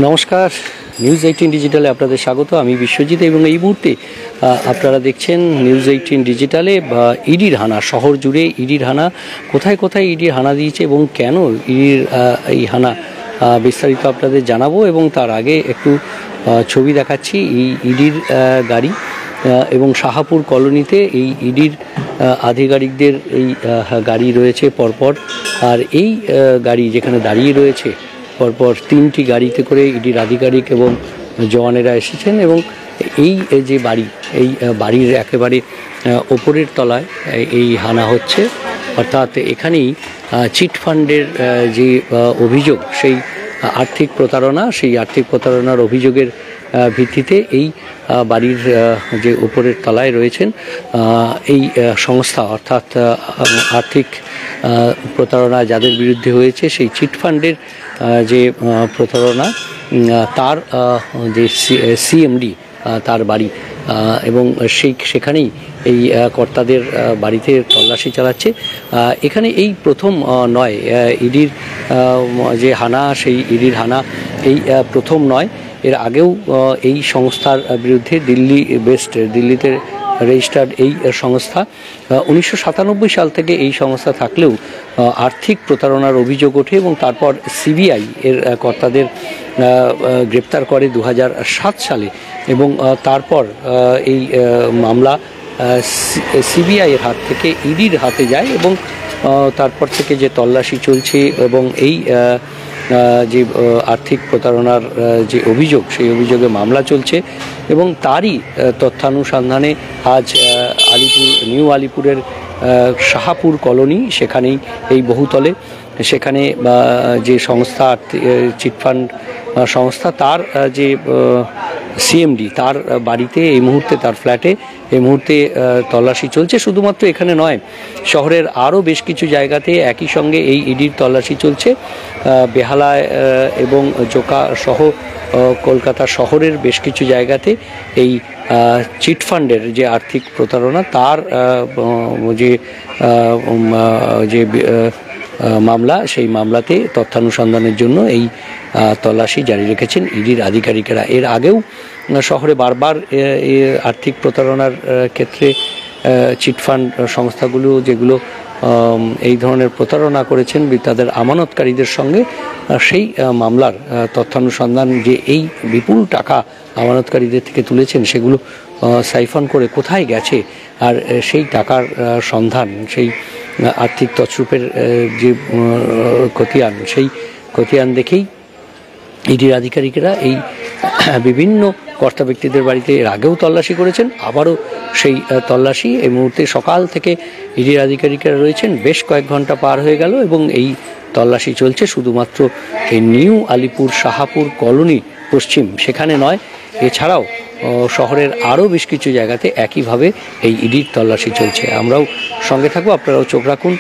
নমস্কার, নিউজ 18 ডিজিটালে আপনাদের স্বাগত। আমি বিশ্বজিৎ এবং এই মুহূর্তে আপনারা দেখছেন নিউজ 18 ডিজিটালে ইডির হানা, শহর জুড়ে ইডির হানা। কোথায় কোথায় ইডির হানা দিয়েছে এবং কেন ইডির এই হানা বিস্তারিত আপনাদের জানাবো। এবং তার আগে একটু ছবি দেখাচ্ছি এই ইডির গাড়ি এবং শাহাপুর কলোনিতে এই ইডির আধিকারিকদের এই গাড়ি রয়েছে পরপর। আর এই গাড়ি যেখানে দাঁড়িয়ে রয়েছে পরপর তিনটি গাড়িতে করে ইডির আধিকারিক এবং জওয়ানেরা এসেছেন এবং এই যে বাড়ি, এই বাড়ির একেবারে ওপরের তলায় এই হানা হচ্ছে। অর্থাৎ এখানেই চিটফান্ডের যে অভিযোগ, সেই আর্থিক প্রতারণা, সেই আর্থিক প্রতারণার অভিযোগের ভিত্তিতে এই বাড়ির যে উপরের তলায় রয়েছেন এই সংস্থা, অর্থাৎ আর্থিক প্রতারণা যাদের বিরুদ্ধে হয়েছে সেই চিটফান্ডের যে প্রতারণা, তার যে সিএমডি তার বাড়ি এবং সেখানেই এই কর্তাদের বাড়িতে তল্লাশি চালাচ্ছে। এখানে এই প্রথম নয় ইডির যে হানা, সেই ইডির হানা এই প্রথম নয়। এর আগেও এই সংস্থার বিরুদ্ধে দিল্লিতে রেজিস্টার্ড এই সংস্থা 1997 সাল থেকে এই সংস্থা থাকলেও আর্থিক প্রতারণার অভিযোগ ওঠে এবং তারপর সিবিআই এর কর্তাদের গ্রেপ্তার করে 2007 সালে এবং তারপর এই মামলা সিবিআই এর হাত থেকে ইডির হাতে যায় এবং তারপর থেকে যে তল্লাশি চলছে এবং এই যে আর্থিক প্রতারণার যে অভিযোগ, সেই অভিযোগে মামলা চলছে এবং তারই তথ্যানুসন্ধানে আজ নিউ আলিপুরের শাহাপুর কলোনি, সেখানেই এই বহুতলে, সেখানে যে সংস্থা চিটফান্ড সংস্থা, তার যে সিএমডি, তার বাড়িতে এই মুহূর্তে, তার ফ্ল্যাটে এই মুহূর্তে তল্লাশি চলছে। শুধুমাত্র এখানে নয়, শহরের আরও বেশ কিছু জায়গাতে একই সঙ্গে এই ইডির তল্লাশি চলছে। বেহালায় এবং জোকা সহ কলকাতা শহরের বেশ কিছু জায়গাতে এই চিটফান্ডের যে আর্থিক প্রতারণা, তার যে মামলা, সেই মামলাতে তথ্যানুসন্ধানের জন্য এই তল্লাশি জারি রেখেছেন ইডির আধিকারিকেরা। এর আগেও শহরে বারবার আর্থিক প্রতারণার ক্ষেত্রে চিটফান্ড সংস্থাগুলো যেগুলো এই ধরনের প্রতারণা করেছেন তাদের আমানতকারীদের সঙ্গে, সেই মামলার তথ্যানুসন্ধান, যে এই বিপুল টাকা আমানতকারীদের থেকে তুলেছেন সেগুলো সাইফন করে কোথায় গেছে, আর সেই টাকার সন্ধান, সেই আর্থিক তছরূপের যে খতিয়ান, সেই খতিয়ান দেখেই ইডির আধিকারিকেরা এই বিভিন্ন কর্তা ব্যক্তিদের বাড়িতে এর আগেও তল্লাশি করেছেন। আবারও সেই তল্লাশি এই মুহূর্তে সকাল থেকে ইডির আধিকারিকেরা রয়েছেন, বেশ কয়েক ঘন্টা পার হয়ে গেল এবং এই তল্লাশি চলছে শুধুমাত্র এই নিউ আলিপুর শাহাপুর কলোনি পশ্চিম, সেখানে নয়, এছাড়াও শহরের আরও বেশ কিছু জায়গাতে একইভাবে এই ইডির তল্লাশি চলছে। আমরাও সঙ্গে থাকবো, আপনারাও চোখ রাখুন